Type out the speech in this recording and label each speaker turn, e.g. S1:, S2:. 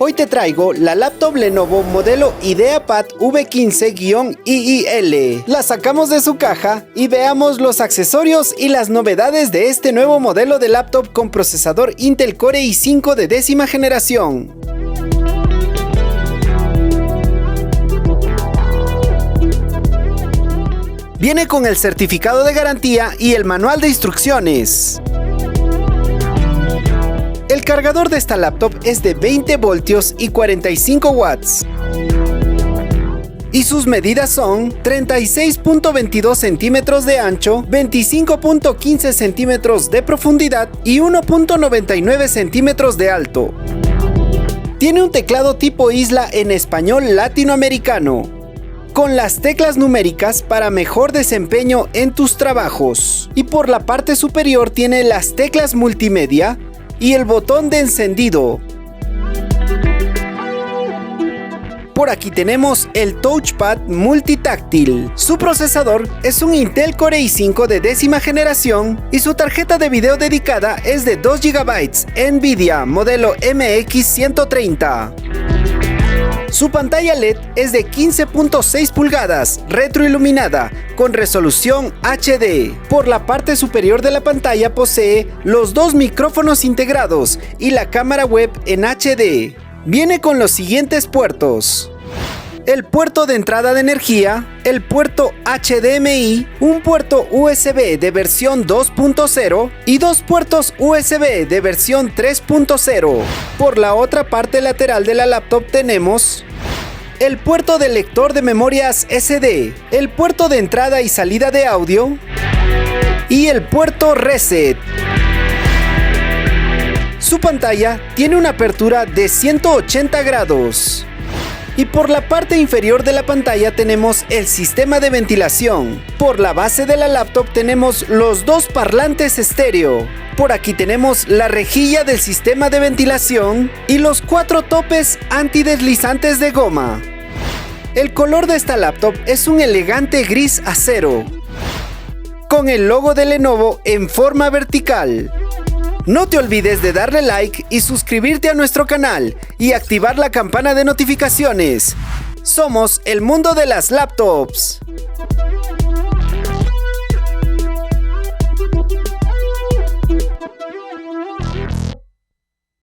S1: Hoy te traigo la laptop Lenovo modelo IdeaPad V15-IIL. La sacamos de su caja y veamos los accesorios y las novedades de este nuevo modelo de laptop con procesador Intel Core i5 de 10ª generación. Viene con el certificado de garantía y el manual de instrucciones. El cargador de esta laptop es de 20 voltios y 45 watts. Y sus medidas son 36.22 centímetros de ancho, 25.15 centímetros de profundidad y 1.99 centímetros de alto. Tiene un teclado tipo isla en español latinoamericano, con las teclas numéricas para mejor desempeño en tus trabajos. Y por la parte superior tiene las teclas multimedia y el botón de encendido. Por aquí tenemos el touchpad multitáctil. Su procesador es un Intel Core i5 de 10ª generación y su tarjeta de video dedicada es de 2 GB Nvidia modelo MX130. Su pantalla LED es de 15.6 pulgadas, retroiluminada, con resolución HD. Por la parte superior de la pantalla posee los dos micrófonos integrados y la cámara web en HD. Viene con los siguientes puertos: el puerto de entrada de energía, el puerto HDMI, un puerto USB de versión 2.0 y dos puertos USB de versión 3.0. Por la otra parte lateral de la laptop tenemos el puerto del lector de memorias SD, el puerto de entrada y salida de audio y el puerto reset. Su pantalla tiene una apertura de 180 grados. Y por la parte inferior de la pantalla tenemos el sistema de ventilación. Por la base de la laptop tenemos los dos parlantes estéreo. Por aquí tenemos la rejilla del sistema de ventilación y los 4 topes antideslizantes de goma. El color de esta laptop es un elegante gris acero, con el logo de Lenovo en forma vertical. No te olvides de darle like y suscribirte a nuestro canal y activar la campana de notificaciones. Somos el mundo de las laptops.